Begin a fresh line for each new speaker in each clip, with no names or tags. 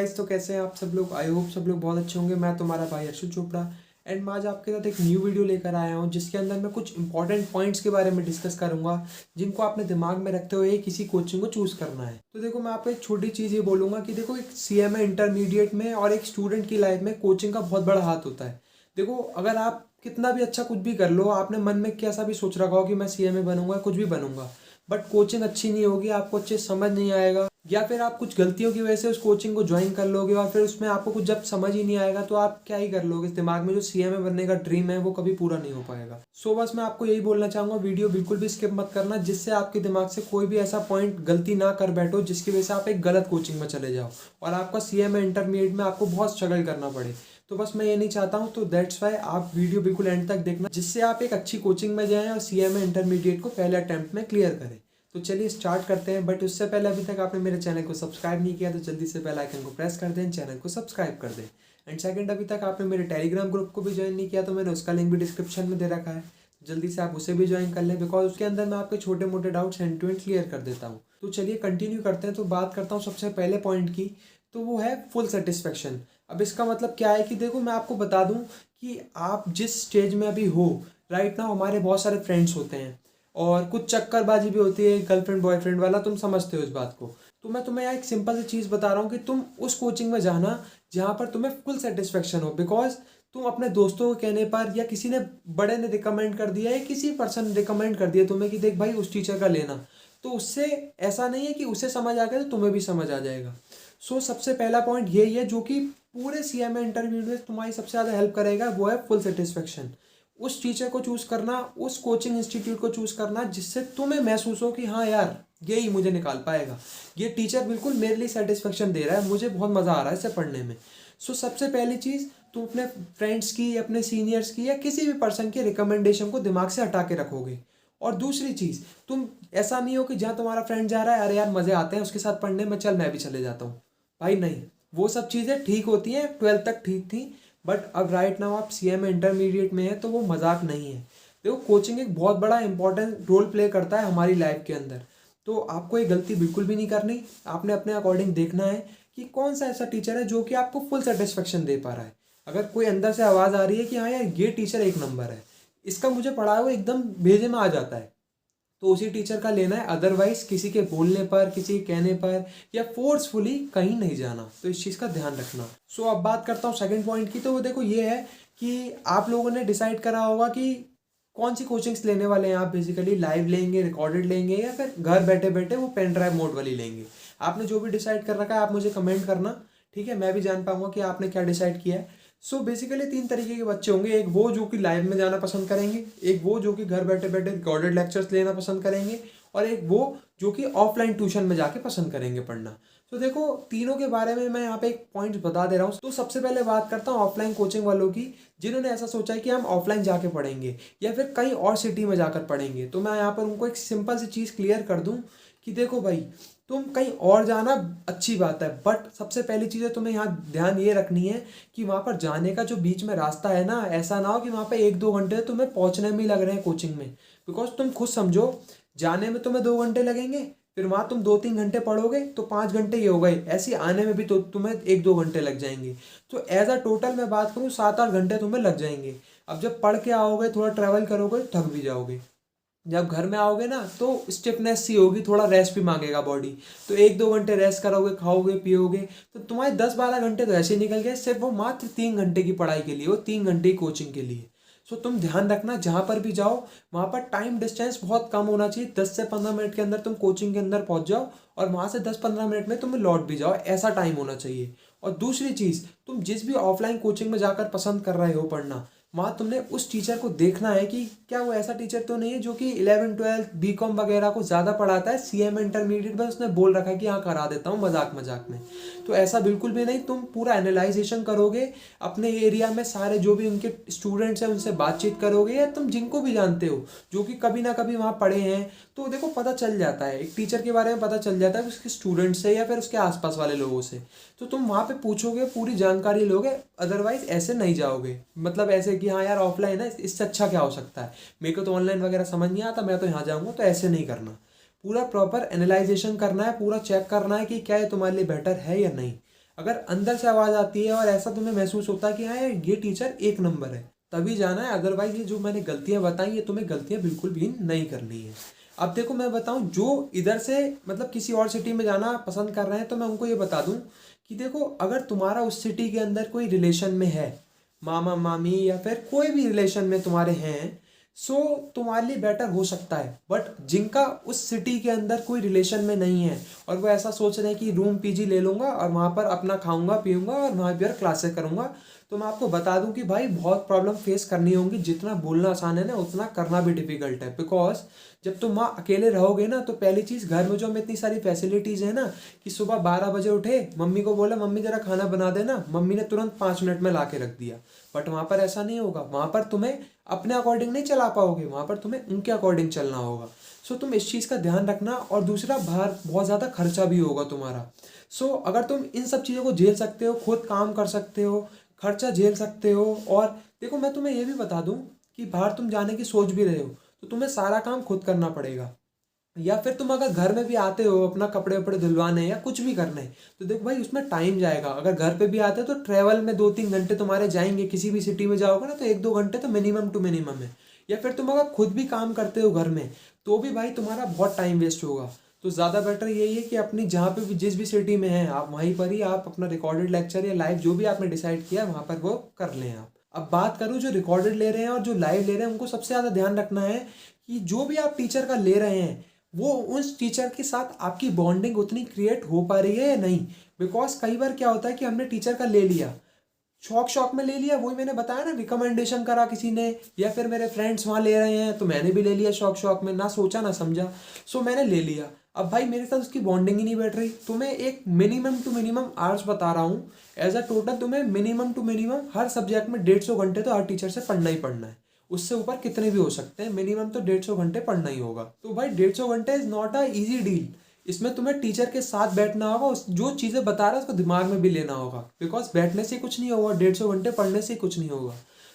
Guys, तो कैसे हैं आप सब लोग। आई होप सब लोग बहुत अच्छे होंगे। मैं तुम्हारा भाई अर्शुत चोपड़ा एंड मैं आज आपके साथ एक न्यू वीडियो लेकर आया हूं जिसके अंदर मैं कुछ इंपॉर्टेंट पॉइंट्स के बारे में डिस्कस करूंगा जिनको आपने दिमाग में रखते हुए किसी कोचिंग को चूज करना है। तो देखो, मैं आपको एक छोटी चीज़ ये बोलूंगा कि देखो, एक सीएमए इंटरमीडिएट में और एक स्टूडेंट की लाइफ में कोचिंग का बहुत बड़ा हाथ होता है। देखो, अगर आप कितना भी अच्छा कुछ भी कर लो, आपने मन में कैसा भी सोच रखा हो कि मैं सीएमए बनूंगा, कुछ भी बनूंगा, बट कोचिंग अच्छी नहीं होगी, आपको अच्छे समझ नहीं आएगा, या फिर आप कुछ गलतियों की वजह से उस कोचिंग को ज्वाइन कर लोगे और फिर उसमें आपको कुछ जब समझ ही नहीं आएगा तो आप क्या ही कर लोगे। इस दिमाग में जो सीएमए बनने का ड्रीम है वो कभी पूरा नहीं हो पाएगा। सो बस मैं आपको यही बोलना चाहूंगा, वीडियो बिल्कुल भी स्किप मत करना, जिससे आपके दिमाग से कोई भी ऐसा पॉइंट गलती ना कर बैठो जिसकी वजह से आप एक गलत कोचिंग में चले जाओ और आपका सीएमए इंटरमीडिएट में आपको बहुत स्ट्रगल करना पड़े। तो बस मैं ये नहीं चाहता हूँ, तो दैट्स वाई आप वीडियो बिल्कुल एंड तक देखना, जिससे आप एक अच्छी कोचिंग में जाएं और सीएमए इंटरमीडिएट को पहले अटेम्प्ट में क्लियर करें। तो चलिए स्टार्ट करते हैं। बट उससे पहले अभी तक आपने मेरे चैनल को सब्सक्राइब नहीं किया तो जल्दी से बेल आइकन को प्रेस कर दें, चैनल को सब्सक्राइब कर दें। एंड सेकंड, अभी तक आपने मेरे टेलीग्राम ग्रुप को भी ज्वाइन नहीं किया तो मैंने उसका लिंक भी डिस्क्रिप्शन में दे रखा है, जल्दी से आप उसे भी ज्वाइन कर लें, बिकॉज उसके अंदर मैं आपके छोटे मोटे doubts end to end clear कर देता हूँ। तो चलिए कंटिन्यू करते हैं। तो बात करता हूँ सबसे पहले पॉइंट की, तो वो है फुल सेटिस्फेक्शन। अब इसका मतलब क्या है कि देखो, मैं आपको बता दूं कि आप जिस स्टेज में अभी हो राइट नाउ, हमारे बहुत सारे फ्रेंड्स होते हैं और कुछ चक्करबाजी भी होती है गर्लफ्रेंड बॉयफ्रेंड वाला, तुम समझते हो इस बात को। तो मैं तुम्हें यहाँ एक सिंपल सी चीज़ बता रहा हूँ कि तुम उस कोचिंग में जाना जहाँ पर तुम्हें फुल सेटिस्फेक्शन हो, बिकॉज तुम अपने दोस्तों के कहने पर या किसी ने बड़े ने रिकमेंड कर दिया है, किसी पर्सन ने रिकमेंड कर दिया तुम्हें कि देख भाई उस टीचर का लेना, तो उससे ऐसा नहीं है कि उसे समझ आ गया तो तुम्हें भी समझ आ जाएगा। सो सबसे पहला पॉइंट यही है जो कि पूरे सीएमए इंटरव्यू में तुम्हारी सबसे ज़्यादा हेल्प करेगा, वो है फुल सेटिस्फेक्शन। उस टीचर को चूज़ करना, उस कोचिंग इंस्टीट्यूट को चूज़ करना जिससे तुम्हें महसूस हो कि हाँ यार, यही मुझे निकाल पाएगा, ये टीचर बिल्कुल मेरे लिए सेटिस्फेक्शन दे रहा है, मुझे बहुत मज़ा आ रहा है इसे पढ़ने में। सो सबसे पहली चीज़, तुम अपने फ्रेंड्स की, अपने सीनियर्स की या किसी भी पर्सन के रिकमेंडेशन को दिमाग से हटा के रखोगे। और दूसरी चीज़, तुम ऐसा नहीं हो कि जहाँ तुम्हारा फ्रेंड जा रहा है, अरे यार मज़े आते हैं उसके साथ पढ़ने में, चल मैं भी चले जाता हूँ। भाई नहीं, वो सब चीज़ें ठीक होती हैं, 12th तक ठीक थी, बट अब राइट नाउ आप सीएमए इंटरमीडिएट में है तो वो मजाक नहीं है। देखो, कोचिंग एक बहुत बड़ा इंपॉर्टेंट रोल प्ले करता है हमारी लाइफ के अंदर, तो आपको ये गलती बिल्कुल भी नहीं करनी। आपने अपने अकॉर्डिंग देखना है कि कौन सा ऐसा टीचर है जो कि आपको फुल सेटिस्फेक्शन दे पा रहा है। अगर कोई अंदर से आवाज़ आ रही है कि हाँ यार ये टीचर एक नंबर है, इसका मुझे पढ़ा है वो एकदम भेजे में आ जाता है, तो उसी टीचर का लेना है। अदरवाइज किसी के बोलने पर, किसी के कहने पर या फोर्सफुली कहीं नहीं जाना। तो इस चीज़ का ध्यान रखना। सो अब बात करता हूँ सेकंड पॉइंट की। तो वो देखो, ये है कि आप लोगों ने डिसाइड करा होगा कि कौन सी कोचिंग्स लेने वाले हैं। आप बेसिकली लाइव लेंगे, रिकॉर्डेड लेंगे, या फिर घर बैठे बैठे वो पेन ड्राइव मोड वाली लेंगे। आपने जो भी डिसाइड कर रखा है आप मुझे कमेंट करना, ठीक है, मैं भी जान पाऊंगा कि आपने क्या डिसाइड किया है। सो बेसिकली 3 तरीके के बच्चे होंगे, एक वो जो कि लाइव में जाना पसंद करेंगे, एक वो जो कि घर बैठे बैठे रिकॉर्डेड लेक्चर्स लेना पसंद करेंगे, और एक वो जो कि ऑफलाइन ट्यूशन में जाके पसंद करेंगे पढ़ना। तो देखो, तीनों के बारे में मैं यहाँ पे एक पॉइंट बता दे रहा हूँ। तो सबसे पहले बात करता हूँ ऑफलाइन कोचिंग वालों की, जिन्होंने ऐसा सोचा है कि हम ऑफलाइन जाके पढ़ेंगे या फिर कहीं और सिटी में जाकर पढ़ेंगे। तो मैं यहाँ पर उनको एक सिंपल सी चीज़ क्लियर कर दूँ कि देखो भाई, तुम कहीं और जाना अच्छी बात है, बट सबसे पहली चीज़ है तुम्हें यहाँ ध्यान ये रखनी है कि वहाँ पर जाने का जो बीच में रास्ता है ना, ऐसा ना हो कि वहाँ पे 1-2 घंटे तुम्हें पहुँचने में ही लग रहे हैं कोचिंग में। बिकॉज तुम खुद समझो, जाने में तुम्हें 2 घंटे लगेंगे, फिर वहाँ तुम 2-3 घंटे पढ़ोगे तो 5 घंटे ये हो गए, ऐसे आने में भी तो तुम्हें 1-2 घंटे लग जाएंगे। तो एज अ टोटल मैं बात करूँ 7-8 घंटे तुम्हें लग जाएंगे। अब जब पढ़ के आओगे, थोड़ा ट्रैवल करोगे, थक भी जाओगे। जब घर में आओगे ना तो स्टिफनेस सी होगी, थोड़ा रेस्ट भी मांगेगा बॉडी, तो 1-2 घंटे रेस्ट करोगे, खाओगे पियोगे, तो तुम्हारे 10-12 घंटे तो ऐसे ही निकल गए, सिर्फ वो मात्र 3 घंटे की पढ़ाई के लिए, वो 3 घंटे की कोचिंग के लिए। सो तुम ध्यान रखना, जहाँ पर भी जाओ वहाँ पर टाइम डिस्टेंस बहुत कम होना चाहिए। 10 से 15 मिनट के अंदर तुम कोचिंग के अंदर पहुँच जाओ और वहाँ से 10-15 मिनट में तुम लौट भी जाओ, ऐसा टाइम होना चाहिए। और दूसरी चीज़, तुम जिस भी ऑफलाइन कोचिंग में जाकर पसंद कर रहे हो पढ़ना, वहाँ तुमने उस टीचर को देखना है कि क्या वो ऐसा टीचर तो नहीं है जो कि 11-12 बीकॉम वगैरह को ज़्यादा पढ़ाता है, सीएमए इंटरमीडिएट में उसने बोल रखा है कि हाँ करा देता हूँ मजाक मजाक में। तो ऐसा बिल्कुल भी नहीं। तुम पूरा एनालाइजेशन करोगे, अपने एरिया में सारे जो भी उनके स्टूडेंट्स हैं उनसे बातचीत करोगे, या तुम जिनको भी जानते हो जो कि कभी ना कभी वहाँ पढ़े हैं, तो देखो पता चल जाता है, एक टीचर के बारे में पता चल जाता है उसके स्टूडेंट से या फिर उसके आसपास वाले लोगों से। तो तुम वहाँ पे पूछोगे, पूरी जानकारी लोगे, अदरवाइज ऐसे नहीं जाओगे। मतलब ऐसे कि हाँ यार ऑफलाइन है, इससे अच्छा क्या हो सकता है, मेरे को तो ऑनलाइन वगैरह समझ नहीं आता, मैं तो यहाँ जाऊँगा, तो ऐसे नहीं करना। पूरा प्रॉपर एनालाइजेशन करना है, पूरा चेक करना है कि क्या ये तुम्हारे लिए बेटर है या नहीं। अगर अंदर से आवाज़ आती है और ऐसा तुम्हें महसूस होता है कि हाँ यार ये टीचर एक नंबर है, तभी जाना है। अदरवाइज ये जो मैंने गलतियाँ बताई ये तुम्हें गलतियाँ बिल्कुल भी नहीं करनी है। अब देखो मैं बताऊँ, जो इधर से मतलब किसी और सिटी में जाना पसंद कर रहे हैं तो मैं उनको ये बता दूँ कि देखो, अगर तुम्हारा उस सिटी के अंदर कोई रिलेशन में है, मामा मामी या फिर कोई भी रिलेशन में तुम्हारे हैं, सो तुम्हारे लिए बेटर हो सकता है। बट जिनका उस सिटी के अंदर कोई रिलेशन में नहीं है और वो ऐसा सोच रहे हैं कि रूम पीजी ले लूँगा और वहाँ पर अपना खाऊंगा पीऊँगा और वहाँ पर क्लासेस करूँगा, तो मैं आपको बता दूं कि भाई बहुत प्रॉब्लम फेस करनी होगी। जितना बोलना आसान है ना, उतना करना भी डिफिकल्ट है। बिकॉज जब तुम वहाँ अकेले रहोगे ना, तो पहली चीज़, घर में जो हमें इतनी सारी फैसिलिटीज़ है ना कि सुबह 12 बजे उठे, मम्मी को बोला मम्मी ज़रा खाना बना देना, मम्मी ने तुरंत 5 मिनट में ला के रख दिया। बट वहाँ पर ऐसा नहीं होगा। वहाँ पर तुम्हें अपने अकॉर्डिंग नहीं चला पाओगे, वहाँ पर तुम्हें उनके अकॉर्डिंग चलना होगा। सो तुम इस चीज़ का ध्यान रखना। और दूसरा, बाहर बहुत ज़्यादा खर्चा भी होगा तुम्हारा। सो अगर तुम इन सब चीज़ों को झेल सकते हो, खुद काम कर सकते हो, खर्चा झेल सकते हो, और देखो मैं तुम्हें ये भी बता दूं कि बाहर तुम जाने की सोच भी रहे हो तो तुम्हें सारा काम खुद करना पड़ेगा। या फिर तुम अगर घर में भी आते हो अपना कपड़े वपड़े धुलवाने या कुछ भी करने, तो देखो भाई उसमें टाइम जाएगा। अगर घर पे भी आते हो तो ट्रैवल में 2-3 घंटे तुम्हारे जाएंगे। किसी भी सिटी में जाओगे ना तो 1-2 घंटे तो मिनिमम टू मिनिमम है। या फिर तुम अगर खुद भी काम करते हो घर में, तो भी भाई तुम्हारा बहुत टाइम वेस्ट होगा। तो ज़्यादा बेटर यही है कि अपनी जहाँ पे भी जिस भी सिटी में हैं आप, वहीं पर ही आप अपना रिकॉर्डेड लेक्चर या लाइव जो भी आपने डिसाइड किया वहाँ पर वो कर लें आप। अब बात करूँ जो रिकॉर्डेड ले रहे हैं और जो लाइव ले रहे हैं, उनको सबसे ज़्यादा ध्यान रखना है कि जो भी आप टीचर का ले रहे हैं वो उस टीचर के साथ आपकी बॉन्डिंग उतनी क्रिएट हो पा रही है या नहीं। बिकॉज कई बार क्या होता है कि हमने टीचर का ले लिया, शौक शौक में ले लिया, वही मैंने बताया ना, रिकमेंडेशन करा किसी ने, या फिर मेरे फ्रेंड्स वहाँ ले रहे हैं तो मैंने भी ले लिया शौक शौक में, ना सोचा ना समझा, सो मैंने ले लिया। अब भाई मेरे साथ उसकी बॉन्डिंग ही नहीं बैठ रही। तो मैं एक मिनिमम टू मिनिमम आवर्स बता रहा हूँ। एज अ टोटल तुम्हें मिनिमम टू मिनिमम हर सब्जेक्ट में 150 घंटे तो हर टीचर से पढ़ना ही पढ़ना है। उससे ऊपर कितने भी हो सकते हैं, मिनिमम तो 150 घंटे पढ़ना ही होगा। तो भाई 150 घंटे is not a easy deal. इसमें तुम्हें टीचर के साथ बैठना होगा, उस जो चीज़ें बता रहा है उसको दिमाग में भी लेना होगा। बिकॉज बैठने से कुछ नहीं होगा, 150 घंटे पढ़ने से कुछ नहीं होगा।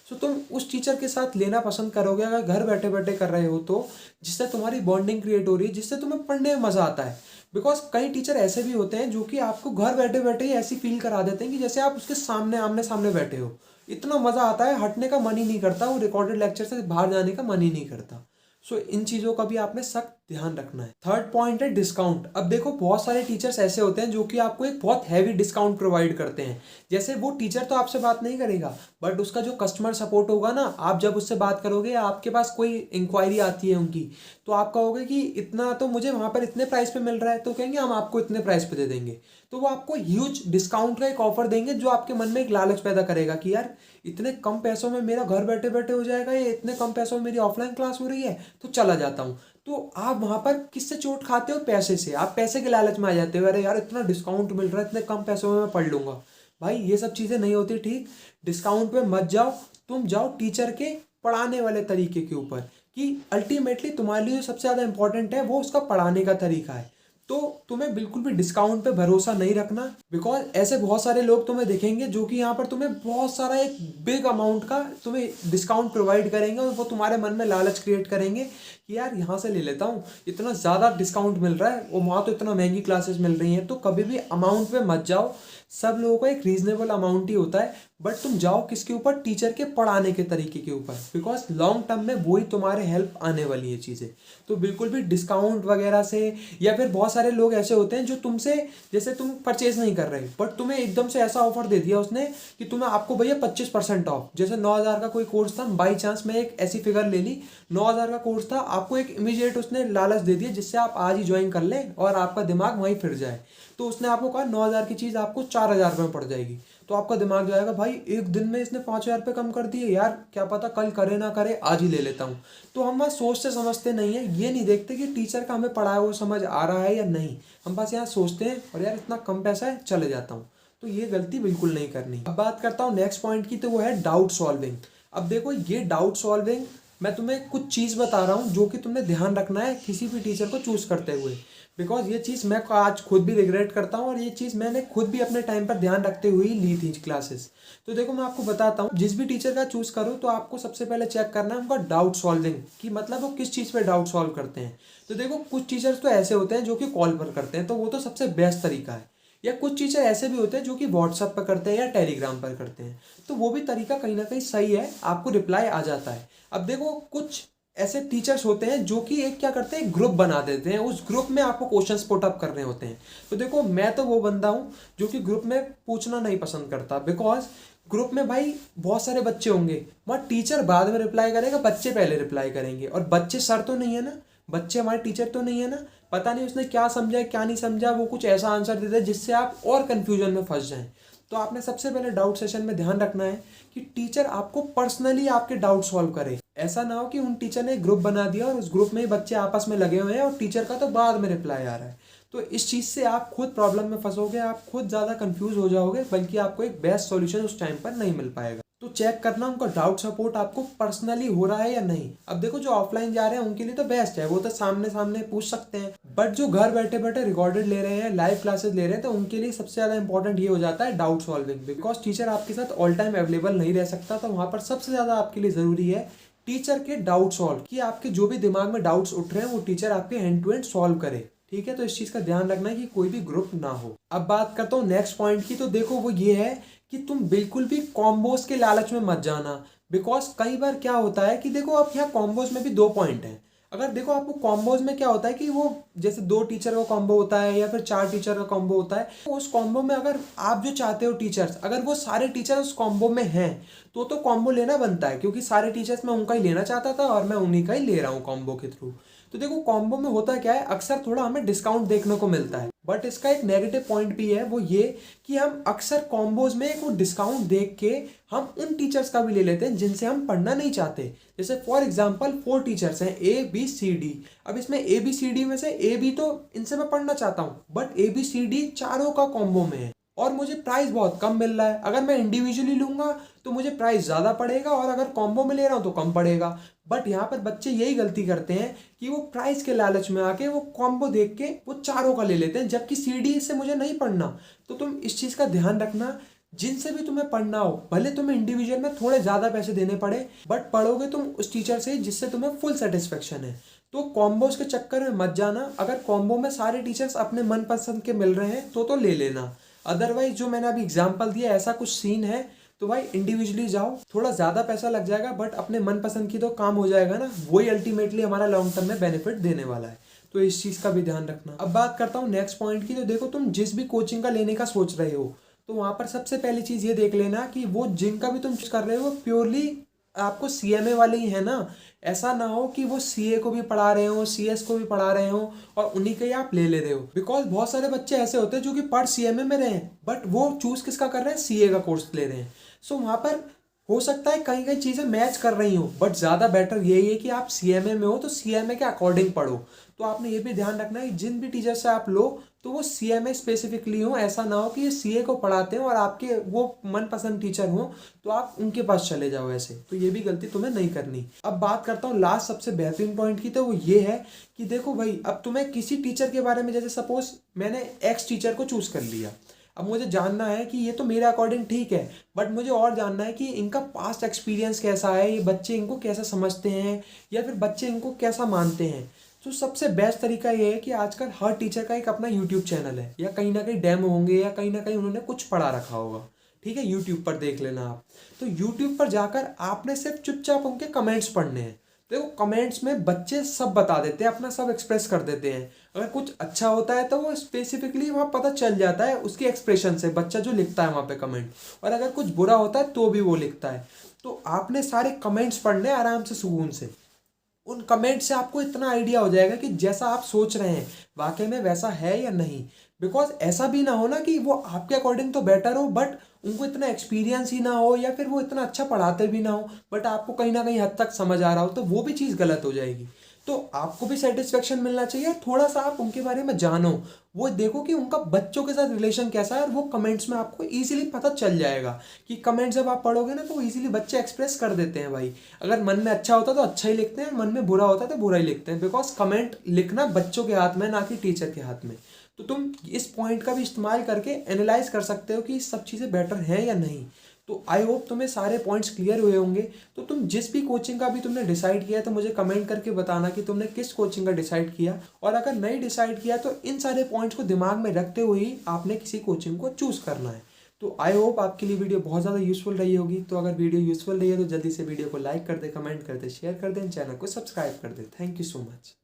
सो तुम उस टीचर के साथ लेना पसंद करोगे अगर घर बैठे बैठे कर रहे हो तो, जिससे तुम्हारी बॉन्डिंग क्रिएट हो रही है, जिससे तुम्हें पढ़ने में मज़ा आता है। बिकॉज कई टीचर ऐसे भी होते हैं जो कि आपको घर बैठे बैठे ही ऐसी फील करा देते हैं कि जैसे आप उसके सामने आमने सामने बैठे हो। इतना मज़ा आता है, हटने का मन ही नहीं करता, वो रिकॉर्डेड लेक्चर से बाहर जाने का मन ही नहीं करता। सो इन चीज़ों का भी आपने सख्त ध्यान रखना है। थर्ड पॉइंट है डिस्काउंट। अब देखो बहुत सारे टीचर्स ऐसे होते हैं जो कि आपको एक बहुत हैवी डिस्काउंट प्रोवाइड करते हैं। जैसे वो टीचर तो आपसे बात नहीं करेगा, बट उसका जो कस्टमर सपोर्ट होगा ना, आप जब उससे बात करोगे, आपके पास कोई इंक्वायरी आती है उनकी, तो आप कहोगे कि इतना तो मुझे वहाँ पर इतने प्राइस पे मिल रहा है, तो कहेंगे हम आपको इतने प्राइस पे दे देंगे। तो वो आपको ह्यूज डिस्काउंट का एक ऑफर देंगे जो आपके मन में एक लालच पैदा करेगा कि यार इतने कम पैसों में मेरा घर बैठे बैठे हो जाएगा, या इतने कम पैसों में मेरी ऑफलाइन क्लास हो रही है, तो चला जाता हूँ। तो आप वहाँ पर किससे चोट खाते हो? पैसे से। आप पैसे के लालच में आ जाते हो, अरे यार इतना डिस्काउंट मिल रहा है, इतने कम पैसों में मैं पढ़ लूँगा। भाई ये सब चीज़ें नहीं होती ठीक। डिस्काउंट पे मत जाओ, तुम जाओ टीचर के पढ़ाने वाले तरीके के ऊपर, कि अल्टीमेटली तुम्हारे लिए जो सबसे ज़्यादा इंपॉर्टेंट है वो उसका पढ़ाने का तरीका है। तो तुम्हें बिल्कुल भी डिस्काउंट पे भरोसा नहीं रखना। बिकॉज ऐसे बहुत सारे लोग तुम्हें दिखेंगे जो कि यहाँ पर तुम्हें बहुत सारा एक बिग अमाउंट का तुम्हें डिस्काउंट प्रोवाइड करेंगे, और वो तुम्हारे मन में लालच क्रिएट करेंगे कि यार यहाँ से ले लेता हूँ, इतना ज़्यादा डिस्काउंट मिल रहा है, वो वहाँ तो इतना महंगी क्लासेस मिल रही हैं। तो कभी भी अमाउंट पे मत जाओ। सब लोगों का एक रीजनेबल अमाउंट ही होता है, बट तुम जाओ किसके ऊपर? टीचर के पढ़ाने के तरीके के ऊपर। बिकॉज लॉन्ग टर्म में वही तुम्हारे हेल्प आने वाली है चीज़ें। तो बिल्कुल भी डिस्काउंट वगैरह से, या फिर बहुत सारे लोग ऐसे होते हैं जो तुमसे, जैसे तुम परचेज नहीं कर रहे बट तुम्हें एकदम से ऐसा ऑफर दे दिया उसने कि तुम्हें आपको भैया 25% ऑफ। जैसे 9,000 का कोई कोर्स था, बाई चांस मैं एक ऐसी फिगर ले ली, 9,000 का कोर्स था, आपको एक इमीडिएट उसने लालच दे दिया जिससे आप आज ही ज्वाइन कर लें और आपका दिमाग वहीं फिर जाए। तो उसने आपको कहा 9,000 की चीज़ आपको 4,000 रुपये में पड़ जाएगी। तो आपका दिमाग जाएगा, भाई एक दिन में इसने 5,000 रुपये कम कर दिए, यार क्या पता कल करे ना करे, आज ही ले लेता हूँ। तो हम बस सोचते समझते नहीं है, ये नहीं देखते कि टीचर का हमें पढ़ाया वो समझ आ रहा है या नहीं। हम बस यहाँ सोचते हैं और यार इतना कम पैसा है, चले जाता हूँ। तो ये गलती बिल्कुल नहीं करनी। अब बात करता हूँ नेक्स्ट पॉइंट की, तो वो है डाउट सॉल्विंग। अब देखो ये डाउट सॉल्विंग, मैं तुम्हें कुछ चीज़ बता रहा हूँ जो कि तुमने ध्यान रखना है किसी भी टीचर को चूज़ करते हुए। बिकॉज ये चीज़ मैं आज खुद भी रिग्रेट करता हूँ, और ये चीज़ मैंने खुद भी अपने टाइम पर ध्यान रखते हुए ही ली थी क्लासेस। तो देखो मैं आपको बताता हूँ, जिस भी टीचर का चूज़ करो तो आपको सबसे पहले चेक करना है उनका डाउट सॉल्विंग, कि मतलब वो किस चीज़ पे डाउट सॉल्व करते हैं। तो देखो कुछ टीचर्स तो ऐसे होते हैं जो कि कॉल पर करते हैं, तो वो तो सबसे बेस्ट तरीका है। या कुछ टीचर ऐसे भी होते हैं जो कि व्हाट्सएप पर करते हैं या टेलीग्राम पर करते हैं, तो वो भी तरीका कहीं ना कहीं सही है, आपको रिप्लाई आ जाता है। अब देखो कुछ ऐसे टीचर्स होते हैं जो कि एक क्या करते हैं, ग्रुप बना देते हैं, उस ग्रुप में आपको क्वेश्चंस पुट अप करने होते हैं। तो देखो मैं तो वो बंदा हूँ जो कि ग्रुप में पूछना नहीं पसंद करता, बिकॉज ग्रुप में भाई बहुत सारे बच्चे होंगे, वहाँ टीचर बाद में रिप्लाई करेगा, बच्चे पहले रिप्लाई करेंगे, और बच्चे सर तो नहीं है ना, बच्चे हमारे टीचर तो नहीं है ना, पता नहीं उसने क्या समझा क्या नहीं समझा, वो कुछ ऐसा आंसर दे दे जिससे आप और कन्फ्यूजन में फंस जाएं। तो आपने सबसे पहले डाउट सेशन में ध्यान रखना है कि टीचर आपको पर्सनली आपके डाउट सॉल्व करे। ऐसा ना हो कि उन टीचर ने ग्रुप बना दिया और उस ग्रुप में ही बच्चे आपस में लगे हुए हैं और टीचर का तो बाद में रिप्लाई आ रहा है। तो इस चीज़ से आप खुद प्रॉब्लम में फंसोगे, आप खुद ज़्यादा कंफ्यूज हो जाओगे, बल्कि आपको एक बेस्ट सॉल्यूशन उस टाइम पर नहीं मिल पाएगा। तो चेक करना उनका डाउट सपोर्ट आपको पर्सनली हो रहा है या नहीं। अब देखो जो ऑफलाइन जा रहे हैं उनके लिए तो बेस्ट है, वो तो सामने सामने पूछ सकते हैं, बट जो घर बैठे बैठे रिकॉर्डेड ले रहे हैं, लाइव क्लासेस ले रहे हैं, तो उनके लिए सबसे ज़्यादा इंपॉर्टेंट ये हो जाता है डाउट सॉल्विंग। बिकॉज टीचर आपके साथ ऑल टाइम अवेलेबल नहीं रह सकता, तो वहाँ पर सबसे ज़्यादा आपके लिए ज़रूरी है टीचर के डाउट सॉल्व, कि आपके जो भी दिमाग में डाउट्स उठ रहे हैं वो टीचर आपके एंड टू एंड सॉल्व करे। ठीक है, तो इस चीज़ का ध्यान रखना है कि कोई भी ग्रुप ना हो। अब बात करता हूँ नेक्स्ट पॉइंट की, तो देखो वो ये है कि तुम बिल्कुल भी कॉम्बोज के लालच में मत जाना। बिकॉज कई बार क्या होता है कि देखो आप यहाँ कॉम्बोज में भी दो पॉइंट हैं। अगर देखो आपको कॉम्बोज में क्या होता है कि वो जैसे 2 टीचर का कॉम्बो होता है या फिर 4 टीचर का कॉम्बो होता है, तो उस कॉम्बो में अगर आप जो चाहते हो टीचर्स, अगर वो सारे टीचर उस कॉम्बो में हैं तो कॉम्बो लेना बनता है, क्योंकि सारे टीचर्स मैं उनका ही लेना चाहता था और मैं उन्हीं का ही ले रहा हूँ कॉम्बो के थ्रू। तो देखो कॉम्बो में होता क्या है, अक्सर थोड़ा हमें डिस्काउंट देखने को मिलता है, बट इसका एक नेगेटिव पॉइंट भी है, वो ये कि हम अक्सर कॉम्बोज में एक वो डिस्काउंट देख के हम उन टीचर्स का भी ले लेते हैं जिनसे हम पढ़ना नहीं चाहते। जैसे फॉर एग्जांपल 4 टीचर्स हैं A B C D। अब इसमें ABCD में से A B तो इनसे मैं पढ़ना चाहता हूँ, बट ABCD चारों का कॉम्बो में है और मुझे प्राइस बहुत कम मिल रहा है। अगर मैं इंडिविजुअली लूंगा तो मुझे प्राइस ज़्यादा पड़ेगा और अगर कॉम्बो में ले रहा हूँ तो कम पड़ेगा। बट यहाँ पर बच्चे यही गलती करते हैं कि वो प्राइस के लालच में आके वो कॉम्बो देख के वो चारों का ले लेते हैं, जबकि CD से मुझे नहीं पढ़ना। तो तुम इस चीज़ का ध्यान रखना, जिनसे भी तुम्हें पढ़ना हो, भले तुम्हें इंडिविजुअल में थोड़े ज़्यादा पैसे देने पड़े, बट पढ़ोगे तुम उस टीचर से जिससे तुम्हें फुल सेटिस्फेक्शन है। तो कॉम्बोज के चक्कर में मत जाना। अगर कॉम्बो में सारे टीचर्स अपने मनपसंद के मिल रहे हैं तो ले लेना। अदरवाइज जो मैंने अभी एग्जांपल दिया ऐसा कुछ सीन है तो भाई इंडिविजुअली जाओ, थोड़ा ज़्यादा पैसा लग जाएगा बट अपने मनपसंद की तो काम हो जाएगा ना, वही अल्टीमेटली हमारा लॉन्ग टर्म में बेनिफिट देने वाला है। तो इस चीज़ का भी ध्यान रखना। अब बात करता हूँ नेक्स्ट पॉइंट की, तो देखो तुम जिस भी कोचिंग का लेने का सोच रहे हो तो वहाँ पर सबसे पहली चीज़ ये देख लेना कि वो जिनका भी तुम कर रहे हो प्योरली आपको CMA वाले ही है ना। ऐसा ना हो कि वो CA को भी पढ़ा रहे हो, CS को भी पढ़ा रहे हो और उन्हीं के ही आप ले रहे हो। बिकॉज बहुत सारे बच्चे ऐसे होते हैं जो कि पढ़ CMA में रहे हैं बट वो चूज किसका कर रहे हैं, CA का कोर्स ले रहे हैं। सो वहाँ पर हो सकता है कहीं कहीं चीज़ें मैच कर रही हो, बट ज़्यादा बेटर यही है कि आप CMA में हो तो CMA के अकॉर्डिंग पढ़ो। तो आपने ये भी ध्यान रखना है जिन भी टीचर से आप लो तो वो CMA स्पेसिफिकली हो, ऐसा ना हो कि ये CA को पढ़ाते हो और आपके वो मनपसंद टीचर हो तो आप उनके पास चले जाओ ऐसे। तो ये भी गलती तुम्हें नहीं करनी। अब बात करता हूँ लास्ट सबसे बेहतरीन पॉइंट की, तो वो ये है कि देखो भाई अब तुम्हें किसी टीचर के बारे में, जैसे सपोज मैंने X टीचर को चूज कर लिया, अब मुझे जानना है कि ये तो मेरे अकॉर्डिंग ठीक है बट मुझे और जानना है कि इनका पास्ट एक्सपीरियंस कैसा है, ये बच्चे इनको कैसा समझते हैं या फिर बच्चे इनको कैसा मानते हैं। तो सबसे बेस्ट तरीका ये है कि आजकल हर टीचर का एक अपना यूट्यूब चैनल है, या कहीं ना कहीं डेमो होंगे या कहीं ना कहीं उन्होंने कुछ पढ़ा रखा होगा। ठीक है, यूट्यूब पर देख लेना आप। तो यूट्यूब पर जाकर आपने सिर्फ चुपचाप उनके कमेंट्स पढ़ने हैं। देखो कमेंट्स में बच्चे सब बता देते हैं, अपना सब एक्सप्रेस कर देते हैं। अगर कुछ अच्छा होता है तो वो स्पेसिफिकली वहाँ पता चल जाता है उसके एक्सप्रेशन से, बच्चा जो लिखता है वहाँ पे कमेंट, और अगर कुछ बुरा होता है तो भी वो लिखता है। तो आपने सारे कमेंट्स पढ़ने आराम से सुकून से। उन कमेंट से आपको इतना आइडिया हो जाएगा कि जैसा आप सोच रहे हैं वाकई में वैसा है या नहीं। बिकॉज ऐसा भी ना हो ना कि वो आपके अकॉर्डिंग तो बेटर हो बट उनको इतना एक्सपीरियंस ही ना हो या फिर वो इतना अच्छा पढ़ाते भी ना हो बट आपको कहीं ना कहीं हद तक समझ आ रहा हो, तो वो भी चीज़ गलत हो जाएगी। तो आपको भी सेटिस्फेक्शन मिलना चाहिए, थोड़ा सा आप उनके बारे में जानो, वो देखो कि उनका बच्चों के साथ रिलेशन कैसा है, और वो कमेंट्स में आपको इजीली पता चल जाएगा। कि कमेंट जब आप पढ़ोगे ना तो इजीली बच्चे एक्सप्रेस कर देते हैं भाई। अगर मन में अच्छा होता तो अच्छा ही लिखते हैं, मन में बुरा होता तो बुरा ही लिखते हैं। बिकॉज कमेंट लिखना बच्चों के हाथ में, ना कि टीचर के हाथ में। तो तुम इस पॉइंट का भी इस्तेमाल करके एनालाइज कर सकते हो कि सब चीज़ें बेटर हैं या नहीं। तो आई होप तुम्हें सारे पॉइंट्स क्लियर हुए होंगे। तो तुम जिस भी कोचिंग का भी तुमने डिसाइड किया तो मुझे कमेंट करके बताना कि तुमने किस कोचिंग का डिसाइड किया, और अगर नहीं डिसाइड किया तो इन सारे पॉइंट्स को दिमाग में रखते हुए ही आपने किसी कोचिंग को चूज़ करना है। तो आई होप आपके लिए वीडियो बहुत ज़्यादा यूजफुल रही होगी। तो अगर वीडियो यूजफुल रही है तो जल्दी से वीडियो को लाइक कर दे, कमेंट कर दे, शेयर कर दें, चैनल को सब्सक्राइब कर दे। Thank you so much.